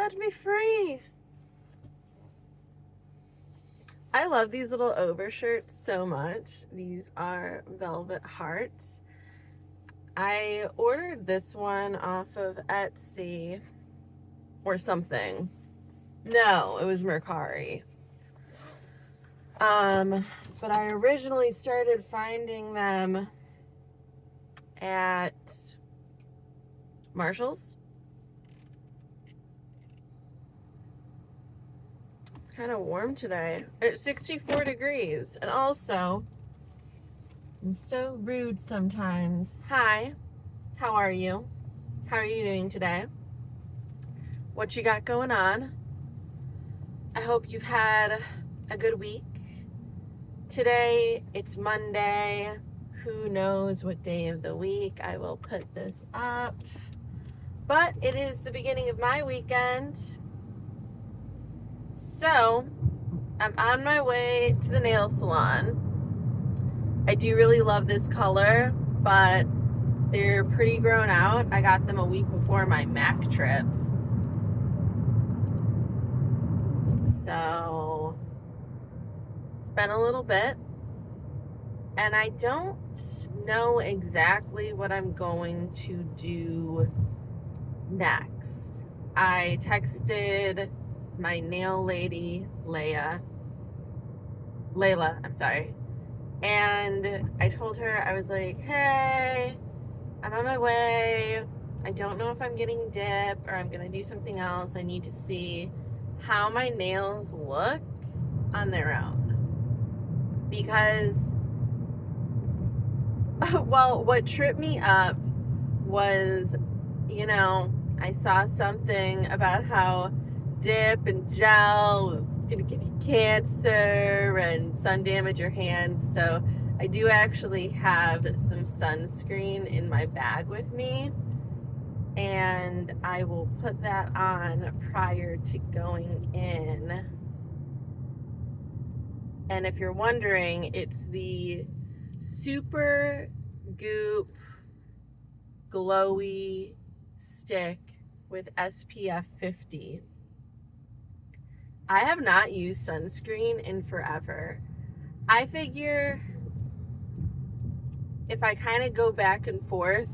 Set me free. I love these little overshirts so much. These are velvet hearts. I ordered this one off of Etsy or something. No, it was Mercari. But I originally started finding them at Marshall's. It's kind of warm today. It's 64 degrees. And also, I'm so rude sometimes. Hi, how are you? How are you doing today? What you got going on? I hope you've had a good week. Today, it's Monday. Who knows what day of the week I will put this up. But it is the beginning of my weekend. So, I'm on my way to the nail salon. I do really love this color, but they're pretty grown out. I got them a week before my MAC trip. So, it's been a little bit. And I don't know exactly what I'm going to do next. I texted my nail lady, Layla, I'm sorry. And I told her, I was like, hey, I'm on my way. I don't know if I'm getting dip or I'm going to do something else. I need to see how my nails look on their own. Because, well, what tripped me up was, I saw something about how dip and gel is going to give you cancer and sun damage your hands. So I do actually have some sunscreen in my bag with me, and I will put that on prior to going in. And if you're wondering, it's the Super Goop Glowy Stick with SPF 50. I have not used sunscreen in forever. I figure if I kind of go back and forth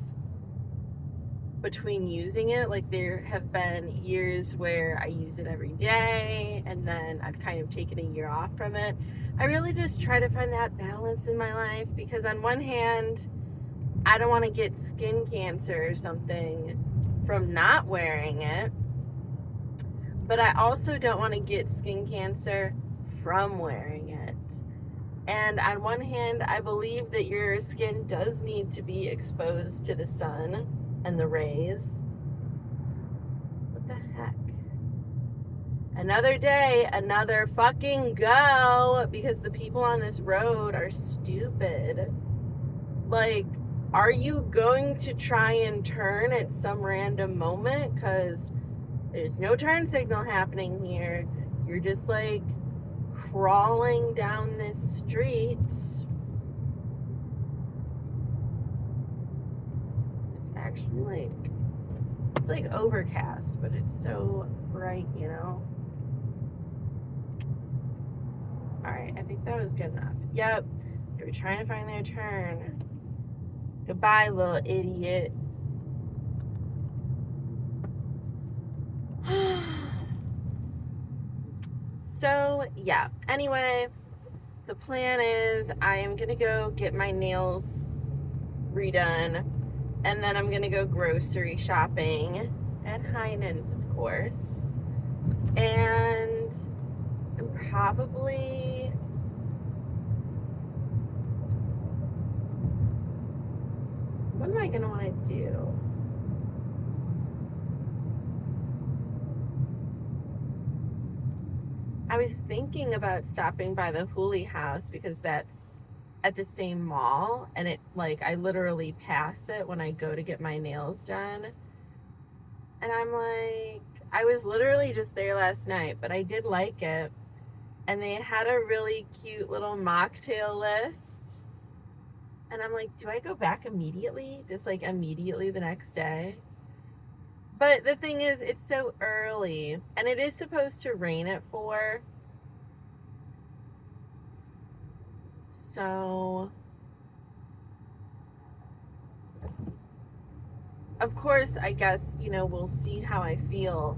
between using it, like there have been years where I use it every day and then I've kind of taken a year off from it. I really just try to find that balance in my life, because on one hand, I don't want to get skin cancer or something from not wearing it, but I also don't want to get skin cancer from wearing it. And on one hand, I believe that your skin does need to be exposed to the sun and the rays. What the heck? Another day, another fucking go, because the people on this road are stupid. Like, are you going to try and turn at some random moment? Because there's no turn signal happening here. You're just like crawling down this street. It's actually it's like overcast, but it's so bright, Alright, I think that was good enough. Yep, they were trying to find their turn. Goodbye, little idiot. So, yeah. Anyway, the plan is I am going to go get my nails redone, and then I'm going to go grocery shopping at Heinen's, of course. And I'm probably... what am I going to want to do? I was thinking about stopping by the Hooley house because that's at the same mall, and I literally pass it when I go to get my nails done. And I'm like, I was literally just there last night, but I did like it. And they had a really cute little mocktail list. And I'm like, do I go back immediately? Just like immediately the next day? But the thing is, it's so early, and it is supposed to rain at 4. So, of course, I guess, we'll see how I feel.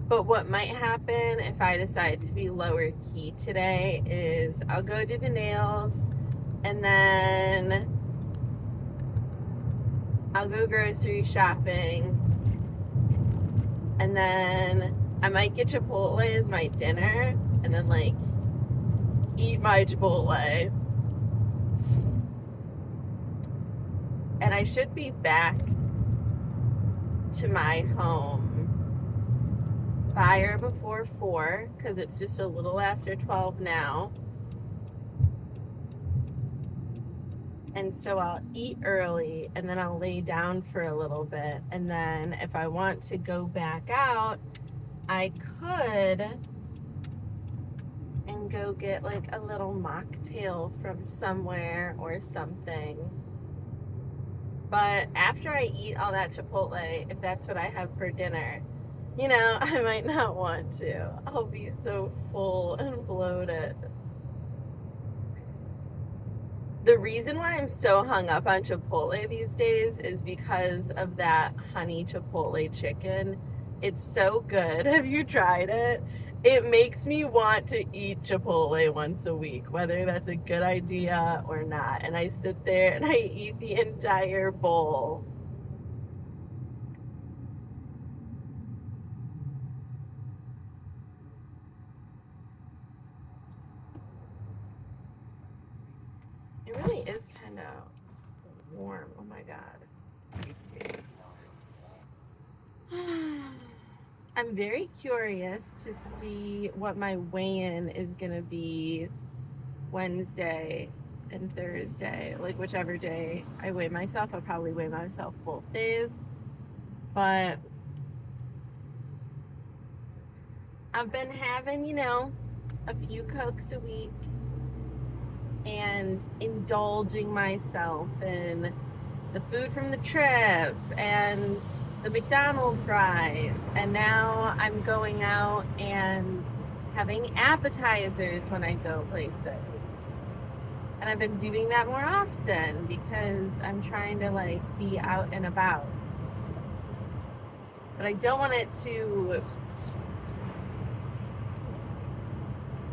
But what might happen if I decide to be lower key today is I'll go do the nails, and then I'll go grocery shopping, and then I might get Chipotle as my dinner, and then like eat my Chipotle. And I should be back to my home by or before 4, because it's just a little after 12 now. And so I'll eat early, and then I'll lay down for a little bit. And then if I want to go back out, I could and go get like a little mocktail from somewhere or something. But after I eat all that Chipotle, if that's what I have for dinner, I might not want to. I'll be so full and bloated. The reason why I'm so hung up on Chipotle these days is because of that honey Chipotle chicken. It's so good. Have you tried it? It makes me want to eat Chipotle once a week, whether that's a good idea or not. And I sit there and I eat the entire bowl. It really is kind of warm. Oh my God. I'm very curious to see what my weigh-in is going to be Wednesday and Thursday. Like, whichever day I weigh myself, I'll probably weigh myself both days. But I've been having, a few Cokes a week and indulging myself in the food from the trip and the McDonald's fries, and now I'm going out and having appetizers when I go places. And I've been doing that more often because I'm trying to like be out and about. But I don't want it to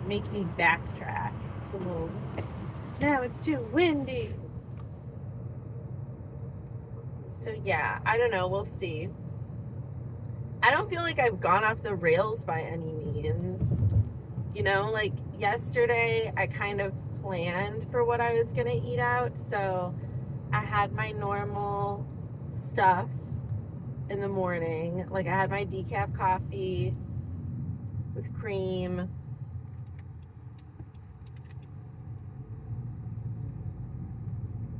make me backtrack. It's a little, now it's too windy. So yeah, I don't know, we'll see. I don't feel like I've gone off the rails by any means. Like yesterday I kind of planned for what I was gonna eat out, so I had my normal stuff in the morning. Like I had my decaf coffee with cream.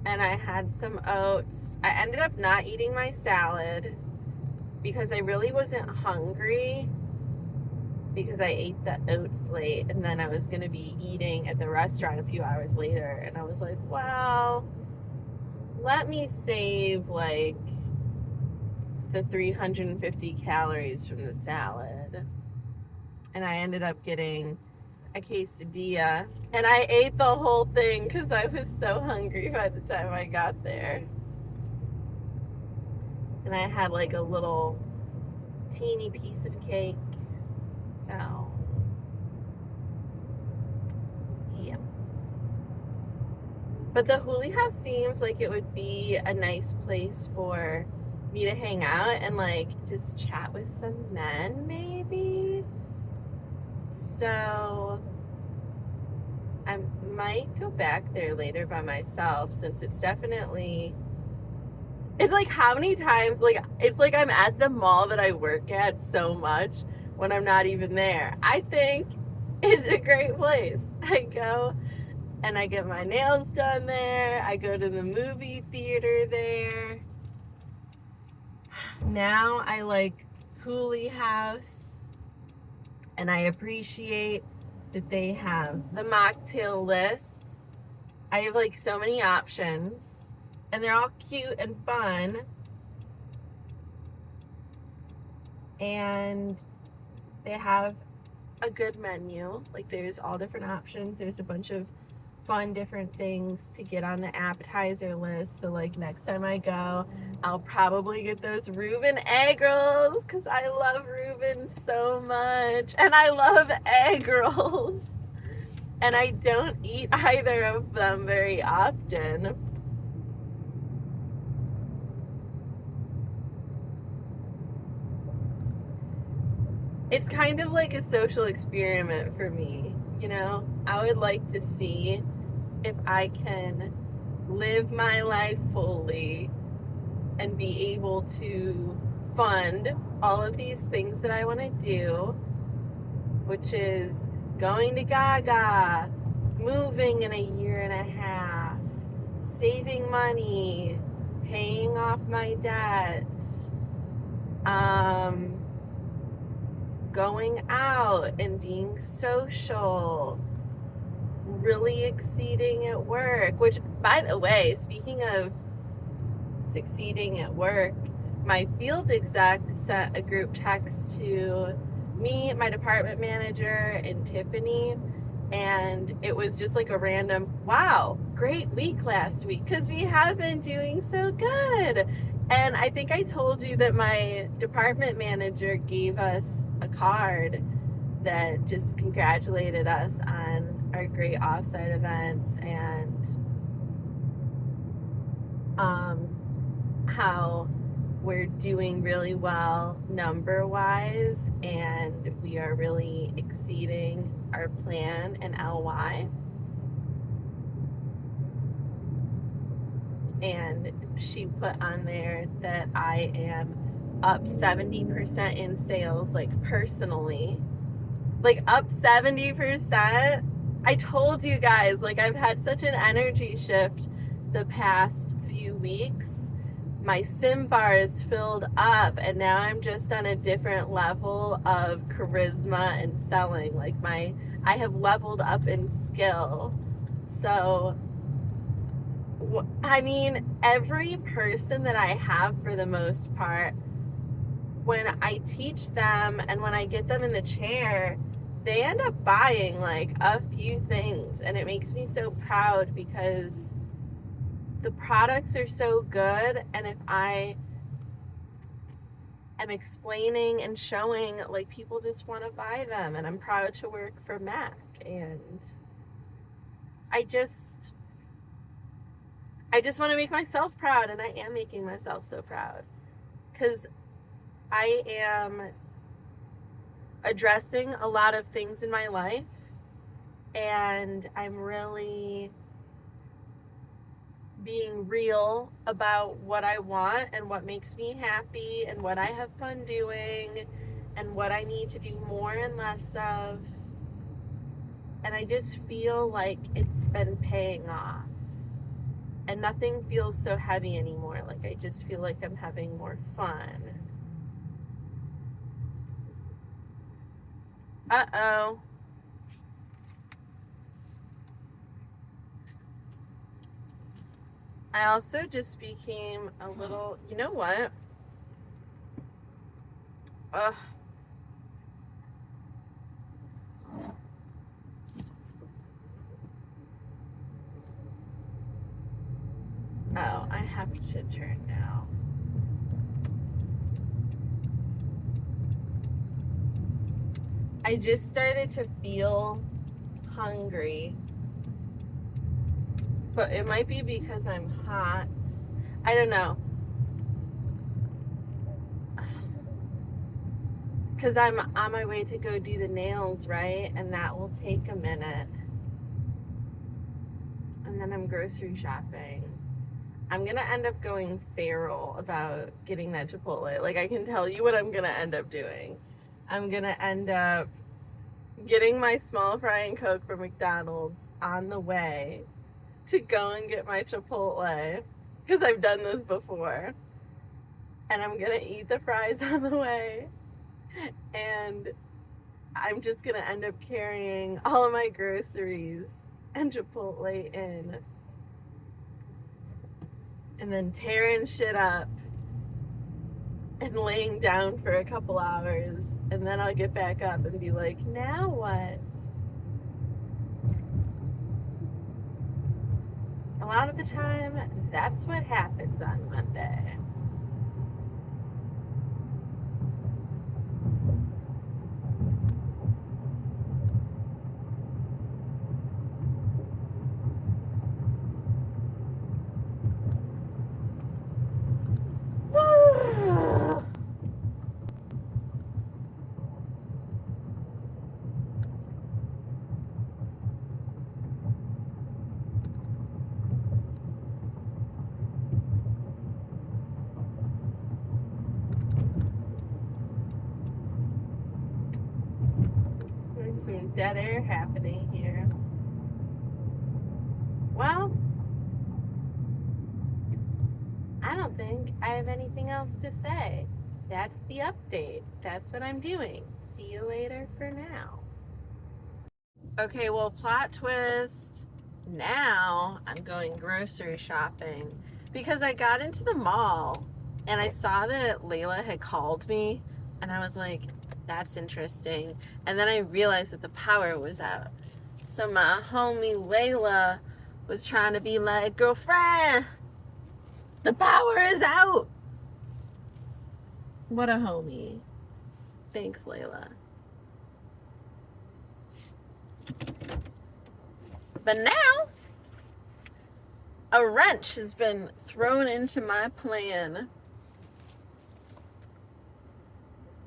And I had some oats. I ended up not eating my salad because I really wasn't hungry, because I ate the oats late, and then I was going to be eating at the restaurant a few hours later, and I was like, well, let me save like the 350 calories from the salad. And I ended up getting a quesadilla, and I ate the whole thing because I was so hungry by the time I got there. And I had like a little teeny piece of cake. So yeah. But the Hooli House seems like it would be a nice place for me to hang out and like just chat with some men maybe. So I might go back there later by myself, since it's like how many times, like it's like I'm at the mall that I work at so much when I'm not even there. I think it's a great place. I go and I get my nails done there. I go to the movie theater there. Now I like Hooli House. And I appreciate that they have the mocktail list. I have like so many options, and they're all cute and fun. and they have a good menu. Like, there's all different options. There's a bunch of fun different things to get on the appetizer list. So like next time I go, I'll probably get those Reuben egg rolls because I love Reuben so much, and I love egg rolls, and I don't eat either of them very often. It's kind of like a social experiment for me, you know? I would like to see if I can live my life fully and be able to fund all of these things that I want to do, which is going to Gaga, moving in a year and a half, saving money, paying off my debt, going out and being social, really exceeding at work. Which, by the way, speaking of succeeding at work, my field exec sent a group text to me, my department manager, and Tiffany, and it was just like a random, wow, great week last week, because we have been doing so good. And I think I told you that my department manager gave us a card that just congratulated us on our great offsite events, and how we're doing really well number wise, and we are really exceeding our plan in LY. And she put on there that I am up 70% in sales, like personally, like up 70%. I told you guys, like, I've had such an energy shift the past few weeks. My sim bar is filled up, and now I'm just on a different level of charisma and selling. Like, I have leveled up in skill. So I mean, every person that I have, for the most part, when I teach them and when I get them in the chair, they end up buying like a few things, and it makes me so proud because the products are so good, and if I am explaining and showing, like, people just want to buy them, and I'm proud to work for Mac. And I just want to make myself proud, and I am making myself so proud because I am addressing a lot of things in my life, and I'm really being real about what I want and what makes me happy and what I have fun doing and what I need to do more and less of. And I just feel like it's been paying off. And nothing feels so heavy anymore. Like, I just feel like I'm having more fun. Uh-oh. I also just became a little, you know what? Ugh. Oh, I have to turn now. I just started to feel hungry, but it might be because I'm hot. I don't know. Because I'm on my way to go do the nails, right? And that will take a minute. And then I'm grocery shopping. I'm going to end up going feral about getting that Chipotle. Like, I can tell you what I'm going to end up doing. I'm going to end up getting my small fry and Coke from McDonald's on the way to go and get my Chipotle, because I've done this before. And I'm going to eat the fries on the way. And I'm just going to end up carrying all of my groceries and Chipotle in. And then tearing shit up and laying down for a couple hours, and then I'll get back up and be like, now what? A lot of the time, that's what happens on Monday. There's some dead air happening here. Well, I don't think I have anything else to say. That's the update. That's what I'm doing. See you later for now. Okay, well, plot twist. Now I'm going grocery shopping because I got into the mall and I saw that Layla had called me, and I was like, that's interesting. And then I realized that the power was out. So my homie Layla was trying to be like, girlfriend, the power is out. What a homie. Thanks, Layla. But now, a wrench has been thrown into my plan.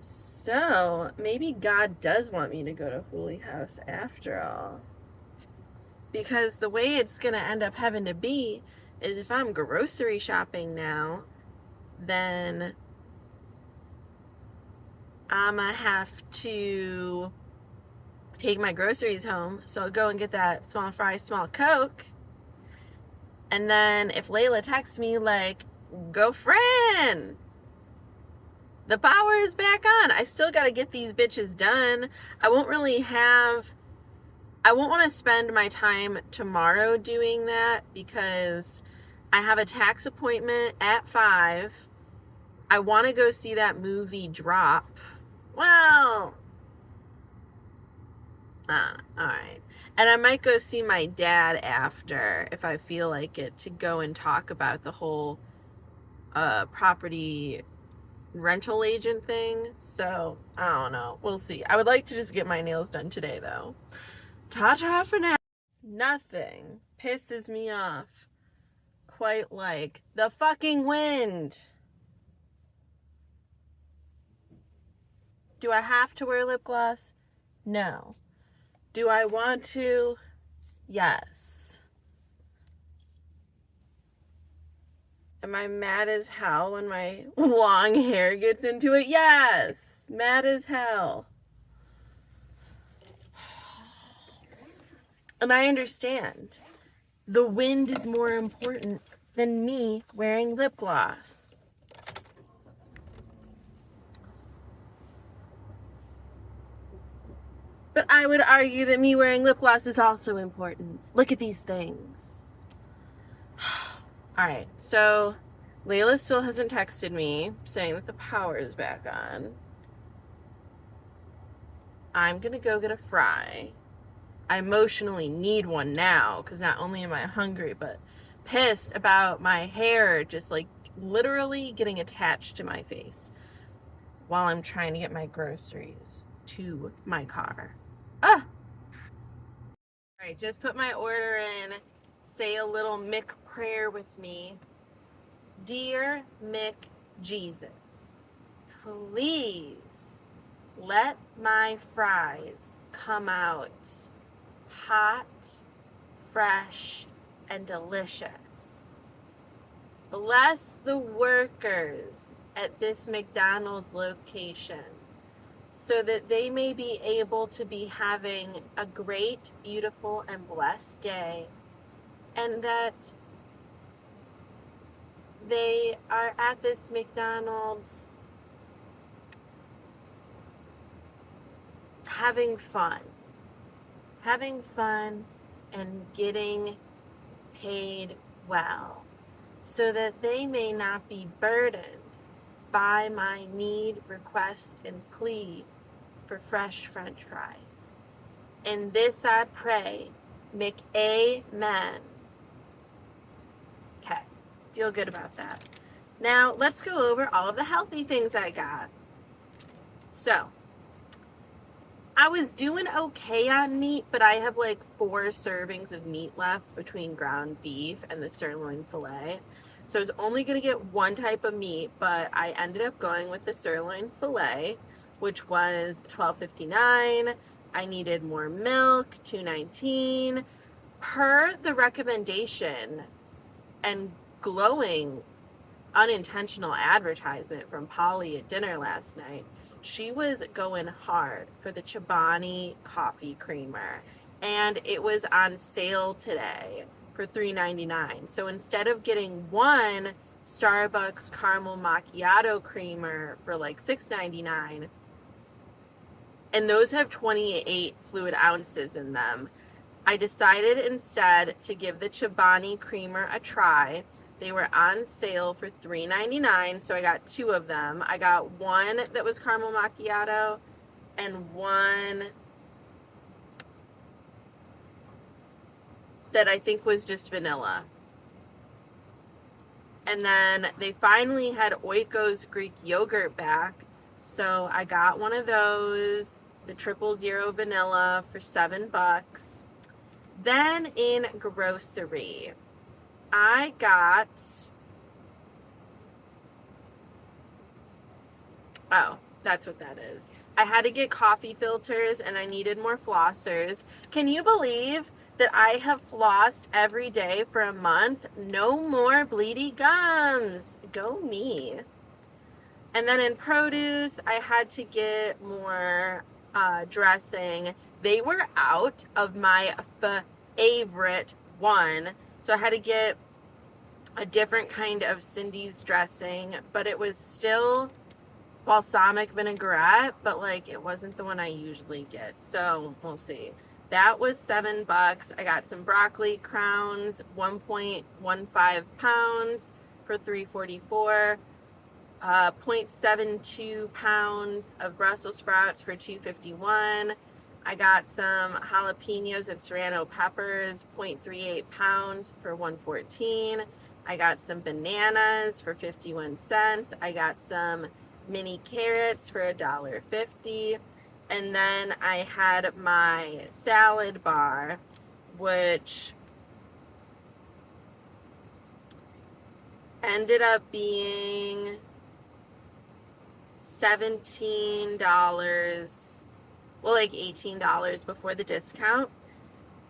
So, maybe God does want me to go to Holy House after all. Because the way it's going to end up having to be is if I'm grocery shopping now, then I'm going to have to take my groceries home. So I'll go and get that small fry, small Coke. And then if Layla texts me like, girlfriend, the power is back on, I still got to get these bitches done. I won't want to spend my time tomorrow doing that because I have a tax appointment at 5. I want to go see that movie Drop. Well, alright. And I might go see my dad after if I feel like it, to go and talk about the whole property rental agent thing. So, I don't know. We'll see. I would like to just get my nails done today, though. Ta-ta for now. Nothing pisses me off quite like the fucking wind. Do I have to wear lip gloss? No. Do I want to? Yes. Am I mad as hell when my long hair gets into it? Yes. Mad as hell. And I understand. The wind is more important than me wearing lip gloss. But I would argue that me wearing lip gloss is also important. Look at these things. Alright, so Layla still hasn't texted me saying that the power is back on. I'm gonna go get a fry. I emotionally need one now because not only am I hungry, but pissed about my hair just like literally getting attached to my face while I'm trying to get my groceries to my car. Ah! Alright, just put my order in. Say a little Mick prayer with me. Dear Mick Jesus, please let my fries come out hot, fresh, and delicious. Bless the workers at this McDonald's location so that they may be able to be having a great, beautiful, and blessed day, and that they are at this McDonald's having fun and getting paid well, so that they may not be burdened by my need, request, and plea for fresh French fries. And this I pray, amen. Okay, feel good about that. Now, let's go over all of the healthy things I got. So, I was doing okay on meat, but I have like 4 servings of meat left between ground beef and the sirloin filet. So I was only going to get one type of meat, but I ended up going with the sirloin filet, which was $12.59. I needed more milk, $2.19. Per the recommendation and glowing unintentional advertisement from Polly at dinner last night, she was going hard for the Chobani coffee creamer, and it was on sale today for $3.99. So instead of getting one Starbucks caramel macchiato creamer for like $6.99, and those have 28 fluid ounces in them, I decided instead to give the Chobani creamer a try. They were on sale for $3.99, so I got 2 of them. I got one that was caramel macchiato and one that I think was just vanilla. And then they finally had Oiko's Greek yogurt back, so I got one of those, the 000 vanilla, for $7. Then in grocery, I got, oh, that's what that is. I had to get coffee filters and I needed more flossers. Can you believe that I have flossed every day for a month? No more bleedy gums. Go me. And then in produce, I had to get more dressing. They were out of my favorite one, so I had to get a different kind of Cindy's dressing, but it was still balsamic vinaigrette, but like it wasn't the one I usually get, so we'll see. That was $7. I got some broccoli crowns, 1.15 pounds for $3.44. 0.72 pounds of Brussels sprouts for $2.51. I got some jalapenos and serrano peppers, 0.38 pounds for $1.14. I got some bananas for 51 cents. I got some mini carrots for $1.50. And then I had my salad bar, which ended up being $17, well, like $18 before the discount.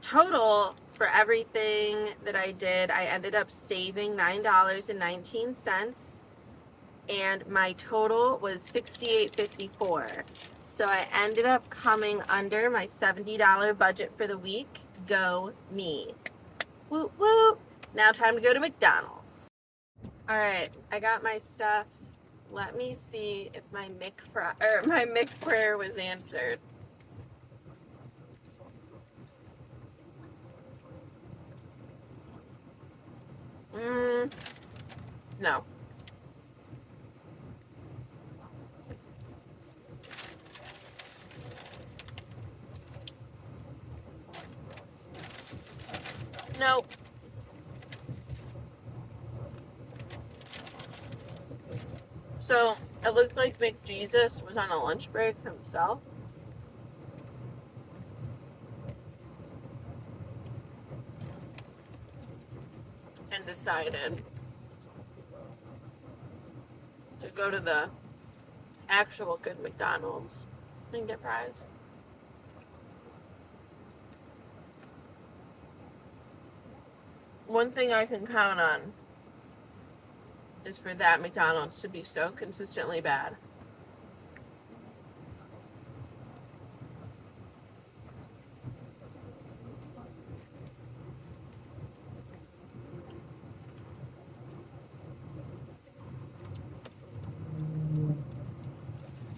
Total for everything that I did, I ended up saving $9.19, and my total was $68.54. So I ended up coming under my $70 budget for the week. Go me. Whoop whoop. Now time to go to McDonald's. All right, I got my stuff. Let me see if my Mick prayer was answered. No. Nope. So it looks like McJesus was on a lunch break himself. And decided to go to the actual good McDonald's and get fries. One thing I can count on is for that McDonald's to be so consistently bad.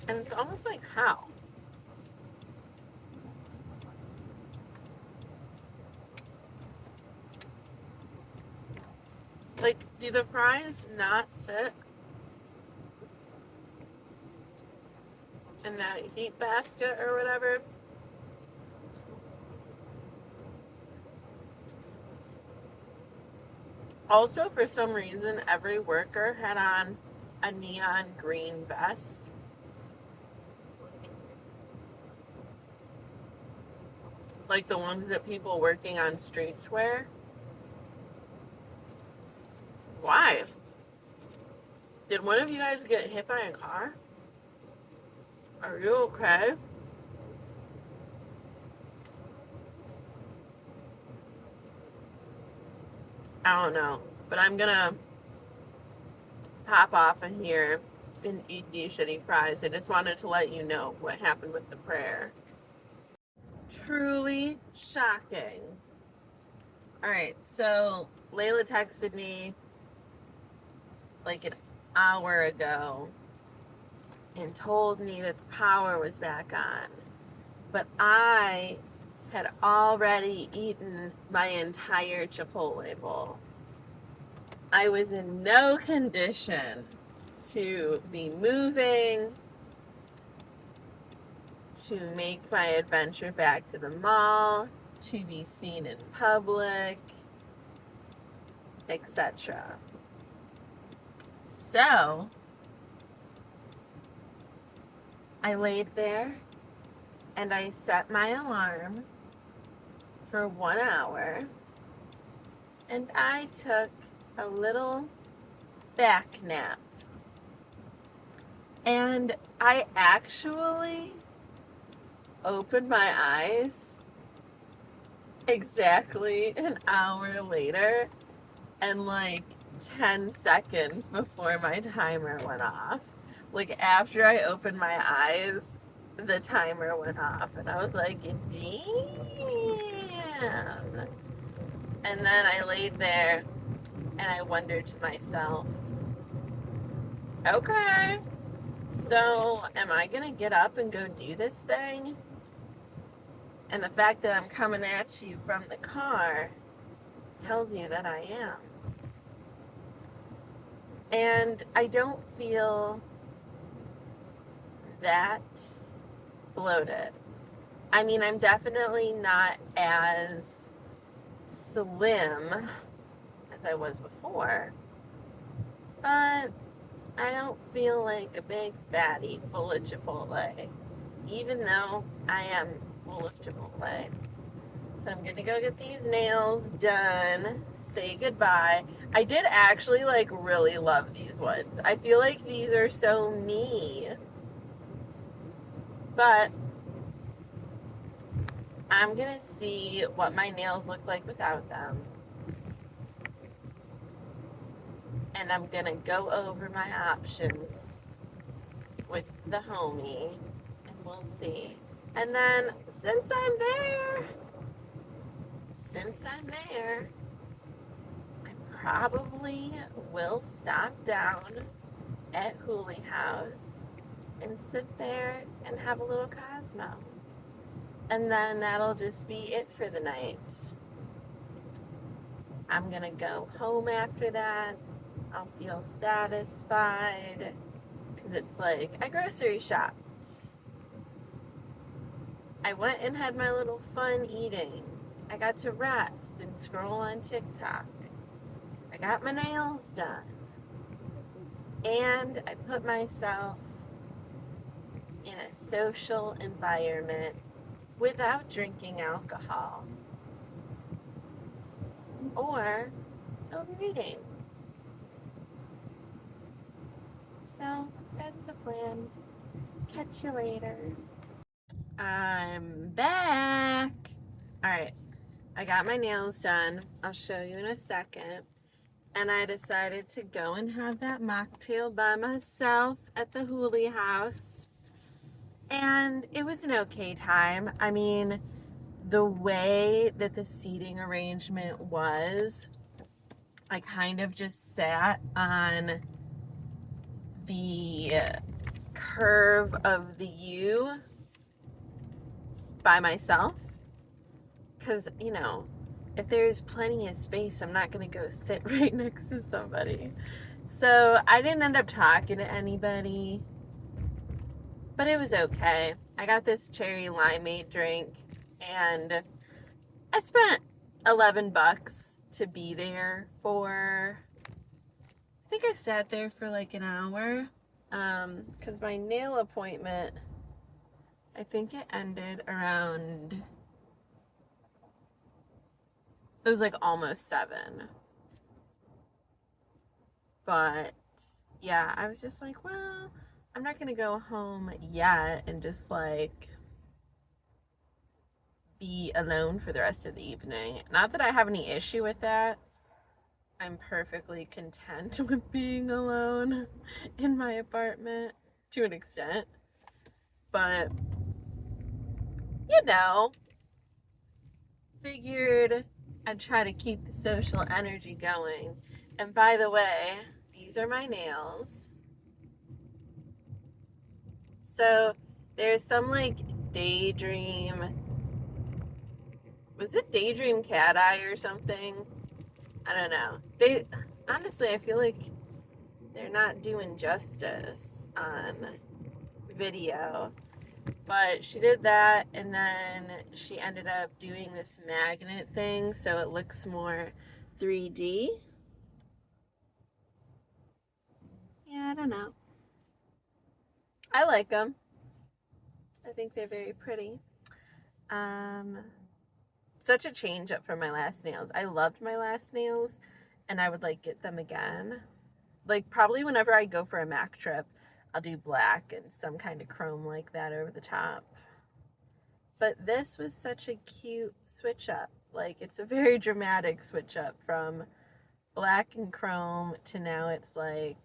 And it's almost like, how? Like, do the fries not sit in that heat basket or whatever. Also, for some reason, every worker had on a neon green vest. Like the ones that people working on streets wear. Why? Did one of you guys get hit by a car? Are you okay? I don't know. But I'm gonna pop off in here and eat these shitty fries. I just wanted to let you know what happened with the prayer. Truly shocking. Alright, so Layla texted me like an hour ago and told me that the power was back on. But I had already eaten my entire Chipotle bowl. I was in no condition to be moving, to make my adventure back to the mall, to be seen in public, etc. So, I laid there and I set my alarm for 1 hour and I took a little back nap. And I actually opened my eyes exactly an hour later and like 10 seconds before my timer went off. Like after I opened my eyes, the timer went off and I was like, damn. And then I laid there and I wondered to myself, okay, so am I gonna get up and go do this thing? And the fact that I'm coming at you from the car tells you that I am. And I don't feel that bloated. I mean, I'm definitely not as slim as I was before, but I don't feel like a big fatty full of Chipotle, even though I am full of Chipotle. So I'm gonna go get these nails done, say goodbye. I did actually like really love these ones. I feel like these are so me, but I'm gonna see what my nails look like without them. And I'm gonna go over my options with the homie and we'll see. And then since I'm there, I probably will stop down at Hooley House and sit there and have a little Cosmo. And then that'll just be it for the night. I'm gonna go home after that. I'll feel satisfied because it's like I grocery shopped. I went and had my little fun eating. I got to rest and scroll on TikTok. I got my nails done. And I put myself in a social environment without drinking alcohol or overeating. So that's the plan. Catch you later. I'm back. All right, I got my nails done. I'll show you in a second. And I decided to go and have that mocktail by myself at the Hooley House. And it was an okay time. I mean, the way that the seating arrangement was, I kind of just sat on the curve of the U by myself. Because, you know, if there's plenty of space, I'm not going to go sit right next to somebody. So I didn't end up talking to anybody. but it was okay. I got this cherry limeade drink, and I spent $11 to be there for, I think I sat there for like an hour, because my nail appointment, I think it ended around, it was like almost 7. But yeah, I was just like, well, I'm not gonna go home yet and just like be alone for the rest of the evening. Not that I have any issue with that. I'm perfectly content with being alone in my apartment to an extent. But, you know, figured I'd try to keep the social energy going. And by the way, these are my nails. So there's some like daydream, was it daydream cat eye or something? I don't know. They, honestly, I feel like they're not doing justice on video. But she did that, and then she ended up doing this magnet thing so it looks more 3D. Yeah, I don't know. I like them. I think they're very pretty. Such a change up from my last nails. I loved my last nails, and I would like get them again. Like probably whenever I go for a Mac trip, I'll do black and some kind of chrome like that over the top. But this was such a cute switch up. Like it's a very dramatic switch up from black and chrome to now it's like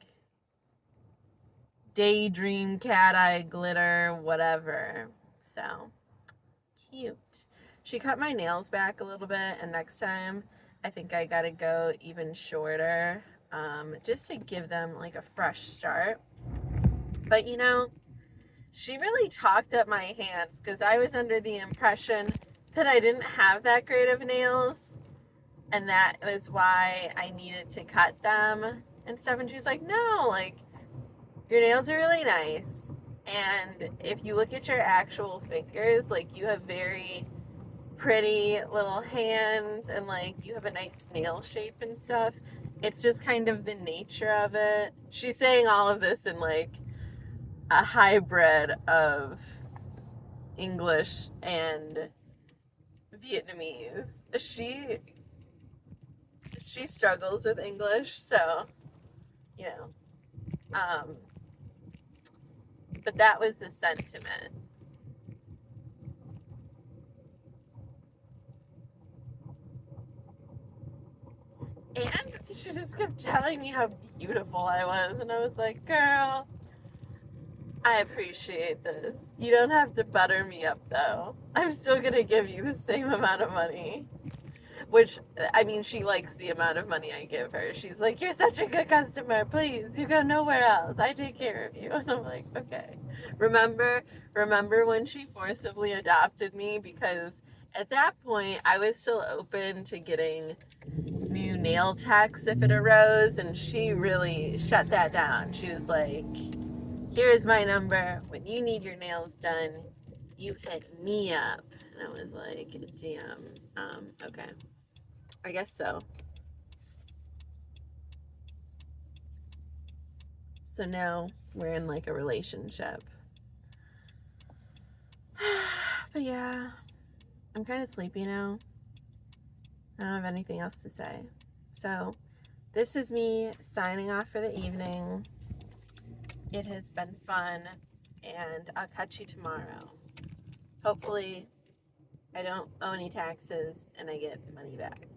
daydream cat eye glitter, whatever. So cute. She cut my nails back a little bit, and next time I think I gotta go even shorter, just to give them like a fresh start. But you know, she really talked up my hands because I was under the impression that I didn't have that great of nails, and that was why I needed to cut them and stuff. And she's like, no, like your nails are really nice, and if you look at your actual fingers, like you have very pretty little hands, and like you have a nice nail shape and stuff. It's just kind of the nature of it. She's saying all of this in like a hybrid of English and Vietnamese. She struggles with English, so you know. But that was the sentiment. And she just kept telling me how beautiful I was, and I was like, girl, I appreciate this. You don't have to butter me up, though. I'm still gonna give you the same amount of money. Which, I mean, she likes the amount of money I give her. She's like, you're such a good customer, please. You go nowhere else. I take care of you. And I'm like, okay. Remember when she forcibly adopted me? Because at that point, I was still open to getting new nail techs if it arose, and she really shut that down. She was like, here's my number. When you need your nails done, you hit me up. And I was like, damn, okay. I guess so. So now we're in like a relationship. But yeah, I'm kind of sleepy now. I don't have anything else to say. So this is me signing off for the evening. It has been fun, and I'll catch you tomorrow. Hopefully I don't owe any taxes and I get money back.